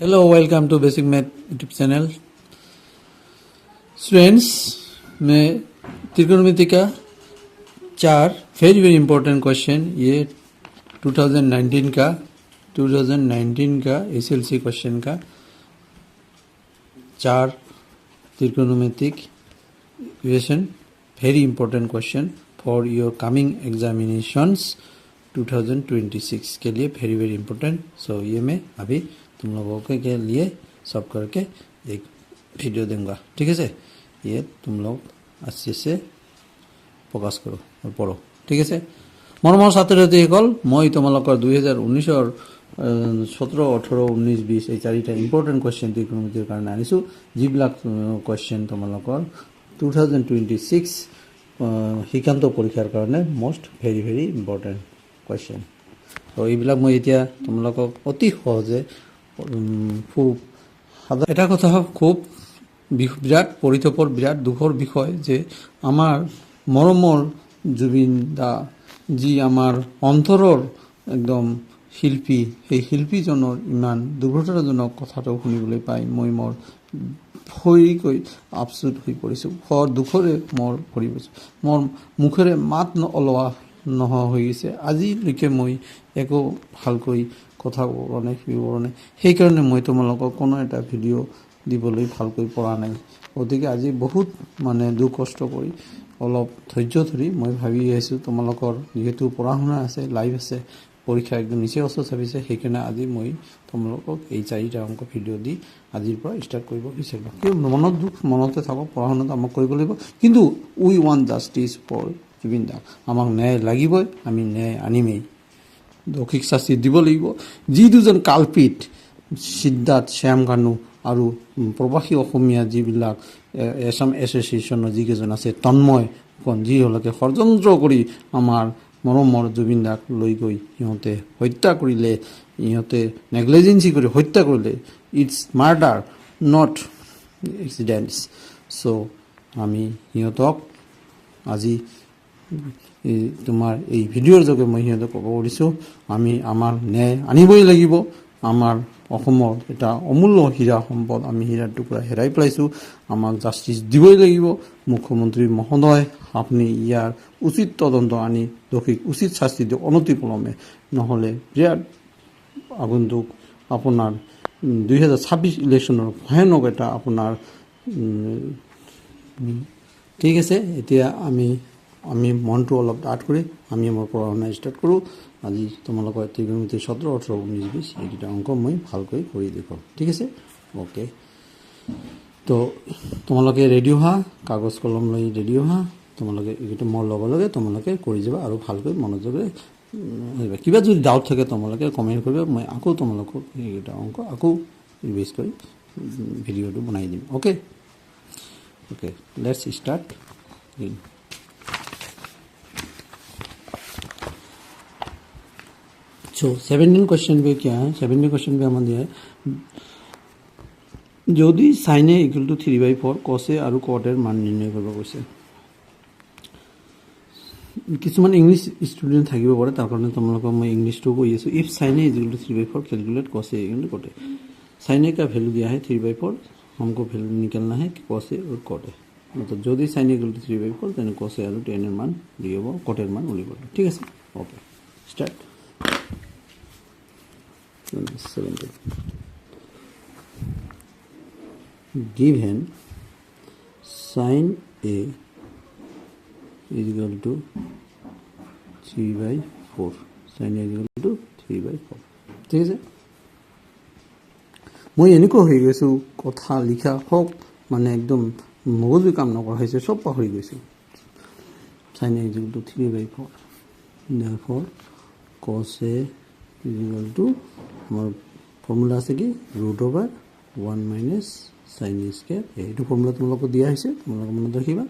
Hello, welcome to Basic Math YouTube channel. Students, मैं त्रिकोणमिति का 4 very important question ये 2019 का एसएलसी क्वेश्चन का 4 त्रिकोणमितिक equation very important question for your coming examinations 2026 के लिए वेरी इंपॉर्टेंट. सो ये मैं अभी तुम लोगों के लिए सब करके एक वीडियो दूंगा. ठीक है से ये तुम लोग अच्छे से फोकस करो और पढ़ो. ठीक है से মৰমৰ ছাত্ৰ ছাত্ৰীসকল মই তোমালোকৰ 2019 17 18 19 20 এই চাৰিটা ইম্পৰ্টেণ্ট কুৱেশ্যন ত্ৰিকোণমিতিৰ কাৰণে আনিছোঁ যিবিলাক কুৱেশ্যন তোমালোকৰ 2026 শিক্ষান্ত পৰীক্ষাৰ কাৰণে মোষ্ট ভেৰি ইম্পৰ্টেণ্ট কুৱেশ্যন. তো এইবিলাক মই এতিয়া তোমালোকক অতি সহজে খুব এটা কথা খুব বিৰাট পৰিতপৰ বিৰাট দুখৰ বিষয় যে আমাৰ মৰমৰ জুবিন দা যি আমাৰ অন্তৰৰ একদম শিল্পী সেই শিল্পীজনৰ ইমান দুৰ্ঘটনাজনক কথাটো শুনিবলৈ পাই মই মোৰ ভৰিকৈ আফচোচ হৈ পৰিছোঁ. খৰ দুখৰে মোৰ ভৰি পৰিছোঁ. মোৰ মুখেৰে মাত ওলোৱা নোহোৱা হৈ গৈছে. আজিলৈকে মই একো ভালকৈ কথা বিৱৰণে সেইকাৰণে মই তোমালোকক কোনো এটা ভিডিঅ' দিবলৈ ভালকৈ পৰা নাই. গতিকে আজি বহুত দুখ কষ্ট কৰি অলপ ধৈৰ্য ধৰি মই ভাবি আহিছোঁ তোমালোকৰ যিহেতু পঢ়া শুনা আছে লাইভ আছে পৰীক্ষা একদম নিচেই ওচৰ চাপিছে সেইকাৰণে আজি মই তোমালোকক এই 4টা অংক ভিডিঅ' দি আজিৰ পৰা ষ্টাৰ্ট কৰিব বিচাৰিলোঁ. কিয় মনত দুখ মনতে থাকক পঢ়া শুনাটো আমাক কৰিব লাগিব কিন্তু উই ৱান্ট জাষ্টিছ ফৰ জুবিন দা. আমাক ন্যায় লাগিবই. আমি ন্যায় আনিমেই. দোষীক শাস্তি দিব লাগিব. যি দুজন কালপিত সিদ্ধাৰ্থ শ্যাম কানু আৰু প্ৰবাসী অসমীয়া যিবিলাক এছাম এছ'চিয়েশ্যনৰ যিকেইজন আছে তন্ময় যিসকলে ষড়যন্ত্ৰ কৰি আমাৰ মৰমৰ জুবিন দাক লৈ গৈ সিহঁতে হত্যা কৰিলে ইহঁতে নেগলিজেঞ্চি কৰি হত্যা কৰিলে. It's murder not accidents. So' আমি সিহঁতক আজি তোমাৰ এই ভিডিঅ'ৰ যোগে মই সিহঁতক ক'ব পাৰিছোঁ আমি আমাৰ ন্যায় আনিবই লাগিব. আমাৰ অসমৰ এটা অমূল্য হীৰা সম্পদ আমি হীৰাৰ টুকুৰা হেৰাই পেলাইছোঁ. আমাক জাষ্টিছ দিবই লাগিব. মুখ্যমন্ত্ৰী মহোদয় আপুনি ইয়াৰ উচিত তদন্ত আনি দোষীক উচিত শাস্তি দিয়ক অনতিপলমে. নহ'লে বিৰাট আগন্তুক আপোনাৰ 2026 ইলেকশ্যনৰ ভয়ানক এটা আপোনাৰ ঠিক আছে. এতিয়া আমি মনটো অলপ ডাঠ কৰি আমি আমাৰ পঢ়া শুনা ষ্টাৰ্ট কৰোঁ. আজি তোমালোকৰ ত্ৰিকোণমিতি 17 18 19 20 এইকেইটা অংক মই ভালকৈ কৰি দেখুৱাম. ঠিক আছে অ'কে. তো তোমালোকে ৰেডি হোৱা কাগজ কলম লৈ ৰেডি হোৱা. তোমালোকে এইকেইটা মোৰ লগে তোমালোকে কৰি যাবা আৰু ভালকৈ মনোযোগেৰে কিবা যদি ডাউট থাকে তোমালোকে কমেণ্ট কৰিবা. মই আকৌ তোমালোকক এইকেইটা অংক আকৌ ৰিভাইজ কৰি ভিডিঅ'টো বনাই দিম. Okay let's start. So 17 question पे क्या है. 17 क्वेश्चन पे हमें दिया है যদি সাইনে ইকুয়াল টু 3/4 কসে আৰু কটেৰ মান নিৰ্ণয় কৰিব কৈছে. কিছুমান ইংলিছ ষ্টুডেণ্ট থাকিব পাৰে তাৰ কাৰণে তোমালোকক মই ইংলিছটো কৈ আছোঁ. If sine is equal to 3/4 calculate cos equal cot. Sine का वैल्यू दिया है 3/4 हमको वैल्यू निकालना है कॉसे और कटे. मतलब যদি সাইনে ইকুয়াল টু 3/4 তেনে কসে আৰু tan এর মান দিব কটের মান উলিব. ঠিক আছে okay start. 17 given sin A is equal to 3/4 sin A is equal to 3/4. ঠিক আছে মই এনেকুৱা হৈ গৈছোঁ কথা লিখা হওক একদম মগজু কাম নকৰা হৈছে চব পাহৰি গৈছোঁ. sin A is equal to 3/4 therefore cos A is equal to আমার ফর্মুলা আছে কি √1 মাইনাস সাইন এ স্কয়ার. এইটো ফর্মুলা তোমালোকক দিয়া হৈছে তোমালোকে মনত ৰাখিবা.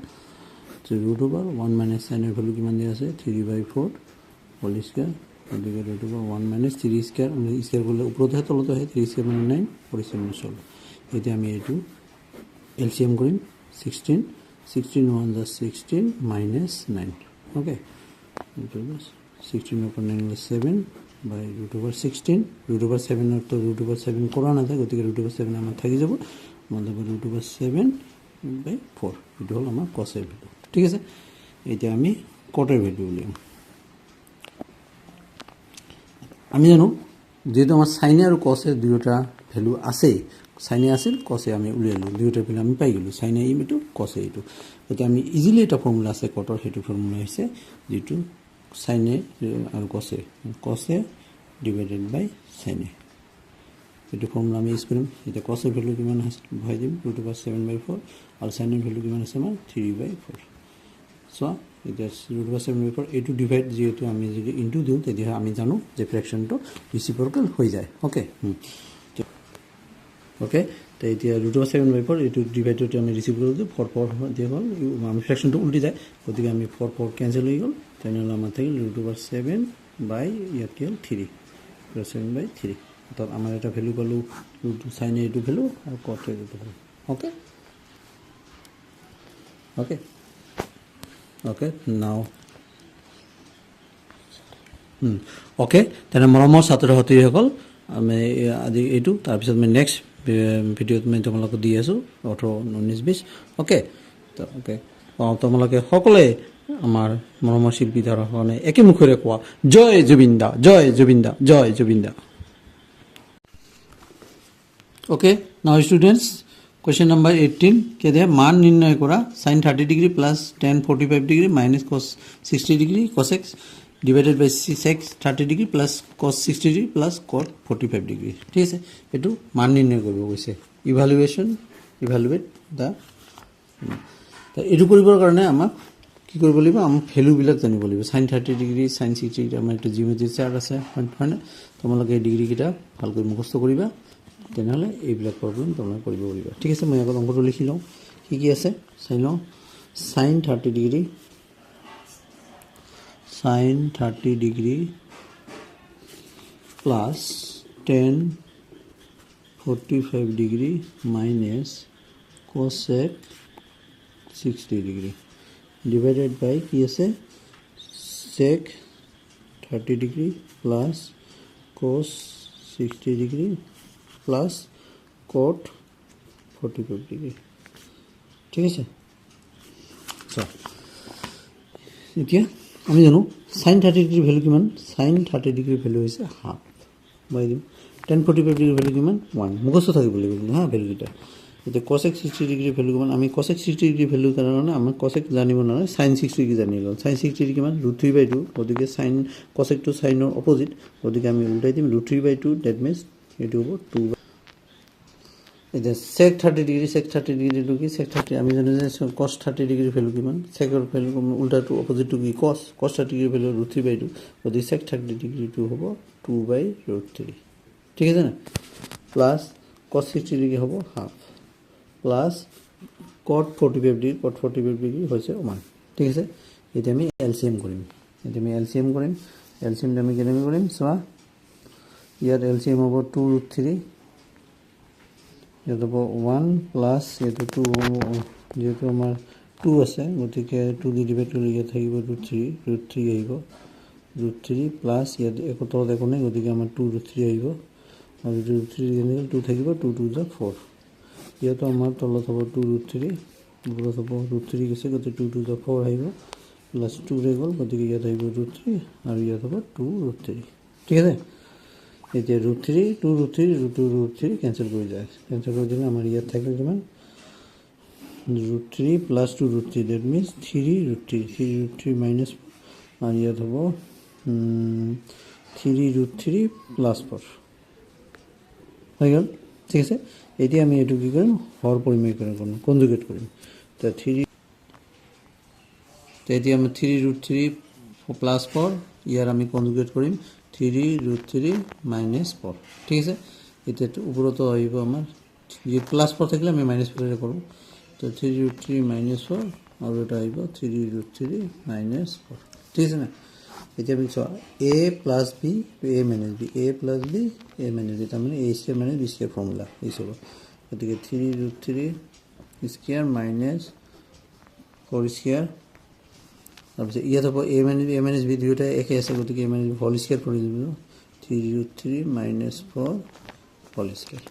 √1 মাইনাস সাইনের ভ্যালু কিমান দিয়া আছে 3/4 হোল স্কয়ার. গতিকে √1 মাইনাস 3 স্কয়ার স্কয়ার করলে ওপৰতে তলতে হয় 3 স্কয়াৰ মানে 9 47 16. এতিয়া আমি এইটো এলসিএম কৰিম 16 16 1 + 16 - 9. ওকে 16 * 9 = 7 বাই √16 √7 তো √7 কৰা নাযায় গতিকে √7 আমাৰ থাকি যাব মতলব √7 বাই 4 এইটো হ'ল আমাৰ কসেৰ ভ্যালু ঠিক আছে এতিয়া আমি কটেৰ ভ্যালু উলিয়াম আমি জানো যেহেতু আমাৰ সাইনে আৰু কসে দুয়োটা ভ্যালু আছে সাইনে আছিল কসে আমি উলিয়ালো দুয়োটা ভ্যালু আমি পাই গলো সাইনে ইটো কসে ইটো এতিয়া আমি ইজিলি এটা ফৰ্মুলা আছে কটৰ হেতু ফৰ্মুলা হৈছে যেটো সাইনে আৰু কসে ডিভাইডেড বাই সাইনে এটো ফৰ্মুলা আমি ইউজ কৰিম এটা কসৰ ভ্যালু কিমান আছে ভাই দিম √7/4 আৰু সাইনৰ ভ্যালু কিমান আছে আমাৰ 3/4 সো এটা √7/4 এটো ডিভাইড যেহেতু আমি যদি ইনটু দিও তেতিয়া আমি জানো যে ফ্র্যাকশনটো রেসিপ্রোকাল হৈ যায় ওকে ওকে তো এতিয়া √7/4 এটো ডিভাইডটো আমি রেসিপ্রোকাল দিও 4 দিয়ে গল আমি ফ্র্যাকশনটো উল্টি যায় গতিকে আমি 4 ক্যান্সেল হৈ গল তাহলে আমাৰ থাকে √7 বাই ইয়াত হ'ল 3 √7/3 তো আমাৰ এটা ভ্যালু পালো সাইনে এটো ভ্যালু আৰু কটে এটো value okay okay okay now okay তেনে মৰমৰ ছাত্ৰ ছাত্ৰীসকল আমি আজি এইটো তাৰ পিছত মই নেক্সট ভিডিঅ'ত মই তোমালোকক দি আছো 18 19 20 ওকে তো ওকে তোমালোকে সকলোৱে আমাৰ মৰমৰ শিল্পী ধাৰকনে একে মুখৰে কোৱা জয় জুবিন্দা জয় জুবিন্দা জয় জুবিন্দা ওকে নাও স্টুডেন্টস Question number 18 के दे मान निर्णय करा sin 30 degree plus tan 45 degree minus cos 60 degree cos x divided by sec 30 degree plus cos 60 degree plus cot 45 degree ठीक আছে এটো মান নির্ণয় কৰিব গৈছে ইভালুয়েট দা তো এটো কৰিবৰ কাৰণে আমাক কি কৰিব লাগিব আম ভ্যালু বিলাক জানিব লাগিব sin 30 ডিগ্ৰী sin 60 ডিগ্ৰী আমাৰ এটা জিওমেট্ৰি চাৰ্ট আছে হয়নে তোমালোকে এই ডিগ্ৰী কিটা ভালকৈ মুখস্থ কৰিবা তেনেহলে এইবিলাক প্ৰবলেম তোমৰা কৰিব পাৰিবা ঠিক আছে মই আগত অংকটো লিখি লওঁ কি আছে চাই লওঁ sin 30 degree plus tan 45 degree minus cosec 60 degree divided by কি আছে sec 30 degree plus cos 60 degree plus cot 45 degree ঠিক আছে সো এতিয়া আমি জানো sin 30 ডিগ্রি ভ্যালু কিমান sin 30 ডিগ্রি ভ্যালু হৈছে হাফ বাই দিম tan 45 ডিগ্রি ভ্যালু কিমান 1 মুখস্থ থাকিব লাগিব হ্যাঁ ভ্যালু কিটা এতিয়া cosec 60 ডিগ্রি ভ্যালু কিমান আমি cosec 60 ডিগ্রি ভ্যালু কাৰণে আমি cosec জানিব না sin 60 ডিগ্রি জানি লওঁ sin 60 ডিগ্রি কিমান √3/2 গতিকে sin cosec টু sin ৰ অপোজিট গতিকে আমি উল্টাই দিম √3/2 দ্যাট মিন্স এটো হ'ব 2 এটা sec 30 ডিগ্রি টো কি sec 30 আমি জানো যে cos 30 ডিগ্রি ভ্যালু কিমান sec এর ভ্যালু উল্টা টু অপোজিট টু কি cos 30 ডিগ্রি ভ্যালু √3/2 গতি sec 30 ডিগ্রি টু হ'ব 2/√3 ঠিক আছে না প্লাস cos 60 ডিগ্রি হ'ব হাফ প্লাস cot 45 ডিগ্রি হৈছে 1 ঠিক আছে এটা আমি এলসিএম কৰিম এলসিএম আমি কেনেকৈ কৰিম সোৱা ইয়াত এলসিএম হ'ব 2√3 ইয়াত হ'ব 1 প্লাস এটা 2 যেহেতু আমাৰ 2 আছে গতিকে 2 দি ডিভাইড কৰিলে ইয়াত থাকিব √3 আহিব √3 প্লাস ইয়াত একতৰ দেখো নাই গতিকে আমাৰ 2√3 আহিব আৰু √3 দিলে 2 থাকিব 2 2 যা 4 ইয়াত আমাৰ তলত হ'ব 2√3 ওপৰত হ'ব √3 গছে গতিকে 2 2 যা 4 আহিব প্লাস 2 ৰে গল গতিকে ইয়াত আহিব √3 আৰু ইয়াত হ'ব 2√3 ঠিক আছে এতিয়া √3 ক্যান্সেল কৰি যায় ক্যান্সেল কৰি দিলে আমাৰ ইয়াত থাকিল কিমান √3 প্লাস 2√3 দ্যাট মিন্স 3√3 মাইনাস আর ইয়াত হ'ব 3√3 প্লাস 4 হৈ গল ঠিক আছে এতিয়া আমি এটো কি কৰিম হৰ পৰিমেয় কৰিম কনজুগেট কৰিম তো 3 তো এতিয়া আমি 3√3 প্লাস 4 ইয়াৰ আমি কনজুগেট কৰিম 3√3 মাইনাস 4 ঠিক আছে এটা উপরত হইব আমার যে প্লাস 4 থাকলে আমি মাইনাস 4 এর করব তো 3√3 মাইনাস 4 আর এটা হইব 3√3 মাইনাস 4 ঠিক আছে না এটা আমি a plus b a minus b a plus b a minus b তার মানে a square minus b square formula এই সব এদিকে 3√3 স্কয়ার মাইনাস 4 স্কয়ার তারপরে ইয়াত হ'ব a মাইনাস b দুইটা একে আছে গতিকে a minus b whole square কৰি দিব 3 root 3 minus 4 whole square.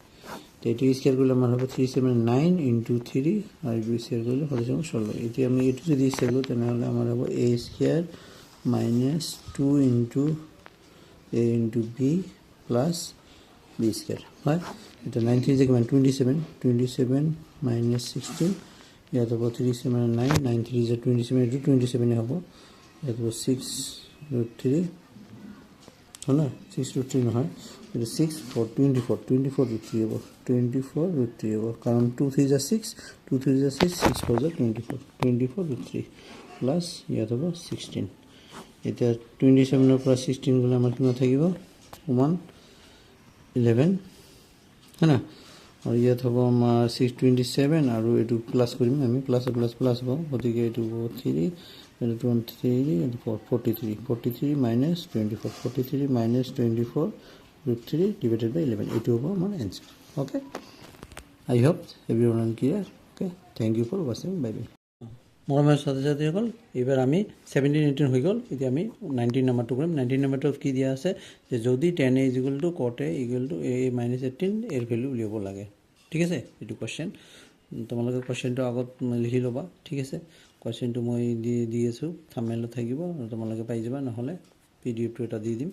তো এটু স্কোয়ার করলে আমার হবে 379 ইন্টু 3 আর বি স্কোয়ার করলে কত সময় 16। এটি আমি এটু যদি স্কোয়ার করি তাহলে আমার হবে a square minus 2 into a into B plus B square হয়। এটা 9 থেকে মানে 27 মাইনাস 16 ইয়াত হ'ব 379 9 3 যে 27 এটু 27 হ'ব ইয়াত হ'ব 6 root 3 है ना 6 root 3 নহয় এটা 6 4 24 root 3 হ'ব 24 root 3 হ'ব কাৰণ 2 3 যা 6 2 3 যা 6 6 4 যা 24 root 3 প্লাস ইয়াত হ'ব 16 এটা 27 ৰ পৰা 16 গলে আমাৰ কিমান থাকিব 1 11 है ना और ইয়াত হ'ব আমাৰ 627 আৰু এটু প্লাস কৰিম আমি প্লাস প্লাস হ'ব গতিকে এটু 3 23 and 43 minus 24 43 minus 24 root 3 divided by 11 it will be my answer. Okay, I hope everyone is clear. Okay, thank you for watching. Bye bye. মৰমৰ সাথে সাথে হল এবাৰ আমি 17 18 হৈ গল এতিয়া আমি 19 নম্বৰটো কৰিম 19 নম্বৰটো কি দিয়া আছে যে যদি 10 is equal to cot a equal to a minus 18 এর ভ্যালু উলিয়াব লাগে ঠিক আছে এটো কোশ্চেন তোমালোকে কোশ্চেনটো আগত লিখি লবা ঠিক আছে কোশ্চেনটো মই দি আছো থাম্বনেলত থাকিব তোমালোকে পাই যাবা নহলে পিডিএফটো এটা দি দিম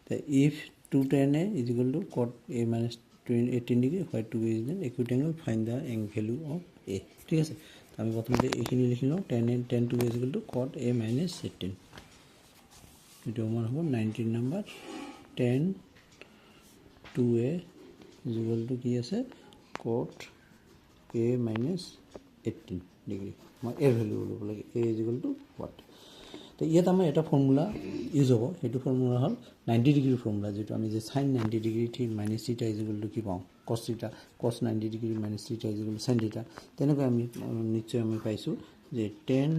তে if 210a is equal to cot a minus 18 degree where 2 is an acute angle find the value of a ঠিক আছে আমি প্রথমে এখানে লিখিলো 10 2 is equal to cot a minus 18 এটা আমার হবে 19 number 10 2a is equal to কি আছে cot a minus 18 degree my a value হলো লাগে a is equal to what তো ইয়াত আমাৰ এটা ফৰ্মুলা ইউজ হ'ব এটো ফৰ্মুলা হল 90 ডিগ্ৰী ফৰ্মুলা যেটো আমি যে sin 90 ডিগ্ৰী থি minus θ is equal to কি পাওঁ cos θ cos 90 degree minus θ is equal to sin θ তেনেকৈ আমি নিশ্চয় আমি পাইছো যে tan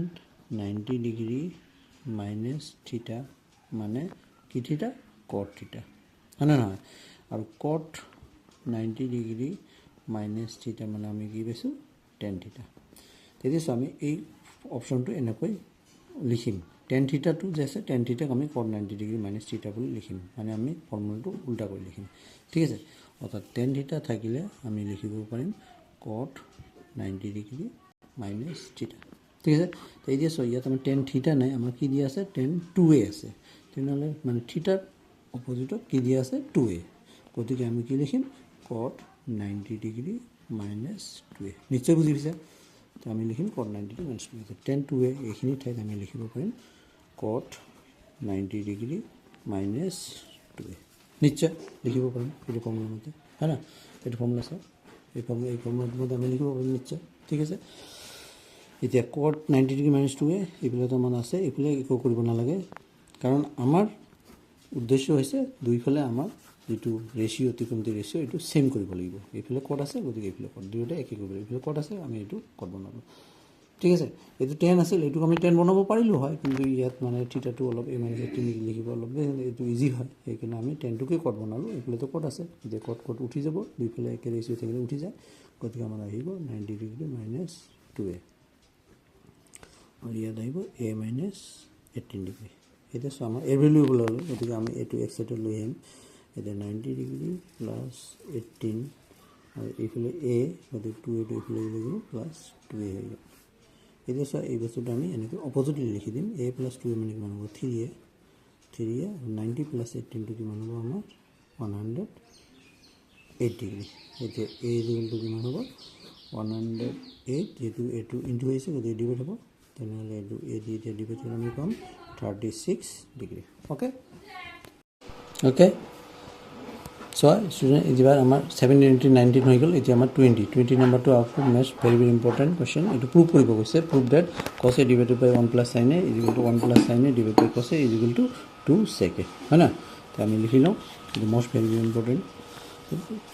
90 ডিগ্ৰী minus θ মানে কি θ cot θ হয়নে নহয় আৰু cot 90 ডিগ্ৰী minus θ মানে আমি কি পাইছো tan θ তেতিয়া আমি এই অপচনটো এনেকৈ লিখিম tan θ টু যেছে tan θ আমি cot 90 ডিগ্ৰী minus θ বুলি লিখিম মানে আমি ফৰ্মুলাটো উল্টা কৰি লিখিম ঠিক আছে অৰ্থাৎ tan θ থাকিলে আমি লিখিব পাৰিম cot 90 ডিগ্ৰী minus θ ঠিক আছে তো এই যে ইয়াত আমাৰ tan θ নাই আমাৰ কি দিয়া আছে tan 2a আছে তেনেহলে মানে থিটাৰ অপজিটত কি দিয়া আছে 2a গতিকে আমি কি লিখিম cot 90 ডিগ্ৰী minus 2a নিশ্চয় বুজি পাইছা তো আমি লিখিম cot 90 degree minus 2a tan 2a এইখিনি ঠাইত আমি লিখিব পাৰিম cot 90 ডিগ্ৰী minus 2a নিশ্চয় লিখিব পাৰিম এই ফৰ্মুলা মতে হয় না এই ফৰ্মুলা আছে এই ফৰ্মুলাটো মতে আমি লিখিব পাৰিম নিশ্চয় ঠিক আছে এতিয়া cot 90 ডিগ্ৰী minus 2a এইফালে তো মান আছে এইফালে একো কৰিব নালাগে কাৰণ আমাৰ উদ্দেশ্য হৈছে দুইফালে আমাৰ যেটো ৰেশিও অতিক্ৰমতি ৰেশিও এটো সেম কৰিব লাগিব এইফালে cot আছে গতিকে এইফালে cot দুইটা একে কৰিব লাগিব এইফালে cot আছে আমি এটো cot বনাবো ঠিক আছে এটো 10 আছিল এটো আমি 10 বনাব পাৰিলো হয় কিন্তু ইয়াত মানে থিটাটো অলপ a minus 18 লিখিব অলপ এটো ইজি হয় এইকাৰণে আমি 10 টোকে cot বনালো এইফালে তো cot আছে যে cot উঠি যাব দুইফালে একে ৰেশিও থাকিলে উঠি যায় গতিকে আমাৰ আহিব 90 ডিগ্ৰী minus 2a और याद आइबो a minus 18 ডিগ্ৰী এটা সো আমাৰ এ ভ্যালু বলালো গতিকে আমি এটো x সাইডে লৈ আহিম এটা 90 ডিগ্ৰী প্লাস 18 আর এইফালে a গতিকে 2a টো এইফালে লিখিব প্লাস 2a হৈ গ'ল এটা সো এই বস্তুটো আমি এনেকৈ অপোজিটলি লিখি দিম a plus 2a মানে কিমান হ'ব 3a 90 plus 18 টো কিমান হ'ব আমাৰ 108 ডিগ্ৰী এটা a ইকুয়াল টু কিমান হ'ব 108 যেটো a2 ইনটু হৈছে গতিকে ডিভাইড হ'ব তেনেহলে এটো a দি ডিভাইড কৰি আমি পাম 36 degree okay okay so student এবাৰ আমাৰ 17 19 হৈ গল এতিয়া আমাৰ 20 নম্বৰটো আপু নেক্সট ভেৰি ইম্পৰ্টেন্ট কোশ্চেন এটো প্ৰুভ কৰিব কৈছে prove that cos a divided by 1 plus sin a is equal to 1 plus sin a divided by cos a is equal to 2 sec a হয় না তো আমি লিখি লওঁ এটো মোস্ট ভেৰি ইম্পৰ্টেন্ট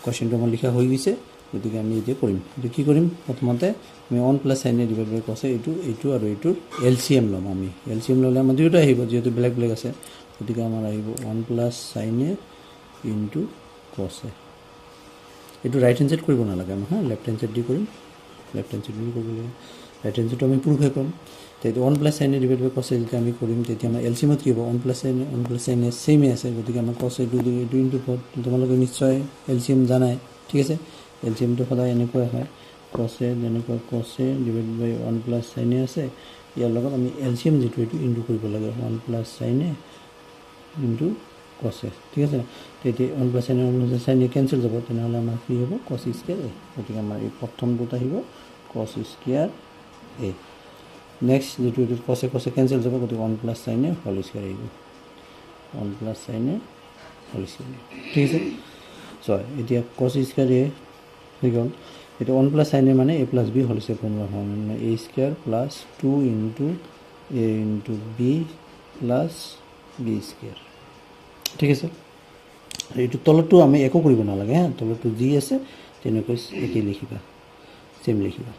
কোশ্চেনটো আমাৰ লিখা হৈ গৈছে গতিকে আমি এতিয়া কৰিম এটো কি কৰিম প্ৰথমতে আমি 1 plus sin a divided by cos a এটো আৰু এটো এলসিএম লম আমি এলসিএম ললে আমাৰ দুটা আহিব যেহেতু ব্ল্যাক ব্ল্যাক আছে গতিকে আমাৰ আহিব 1 plus sin a into cos a এটো ৰাইট হ্যান্ড সাইড কৰিব নালাগে আমি হ্যাঁ লেফট হ্যান্ড সাইড দি কৰিম লেফট হ্যান্ড সাইড দি কৰিব লাগে ৰাইট হ্যান্ড সাইড আমি প্ৰুফ হে পাম তেতিয়া 1 প্লাছ চাইন এ ডিভাইড বাই কছ এ যেতিয়া আমি কৰিম তেতিয়া আমাৰ এলচিএমত কি হ'ব 1 প্লাছ চাইন এ ছেইমে আছে গতিকে আমাৰ কছ এটো এইটো ইনটু 4 তোমালোকে নিশ্চয় এলচিএম জানাই ঠিক আছে এলচিএমটো সদায় এনেকুৱাই হয় কছ এ যেনেকুৱা কছ এ ডিভাইড বাই 1 প্লাছ চাইন এ আছে ইয়াৰ লগত আমি এলচিএম যেটো এইটো ইনটু কৰিব লাগে 1 প্লাছ চাইন এ ইনটু কছ এ ঠিক আছে তেতিয়া 1 প্লাছ চাইন এ কেনসেল যাব তেনেহ'লে আমাৰ কি হ'ব কছ স্কয়াৰ এ গতিকে আমাৰ এই প্ৰথমটোত আহিব কছ স্কয়াৰ এ নেক্সট যেটো এইটো কছ এ কেনসেল যাব গতিকে 1 প্লাছ চাইন এ হোল স্কয়াৰ আহিব 1 প্লাছ চাইন এ হোল স্কয়াৰ ঠিক আছে সো এতিয়া কছ স্কয়াৰ এ হৈ গ'ল এটা 1 প্লাছ চাইন এ মানে a plus b whole square formula হয় মানে a square plus 2 into a into b plus b square ঠিক আছে এইটো তলটো আমি একো কৰিব নালাগে হা তলটো যি আছে তেনেকৈ একেই লিখিবা সেম লিখিবা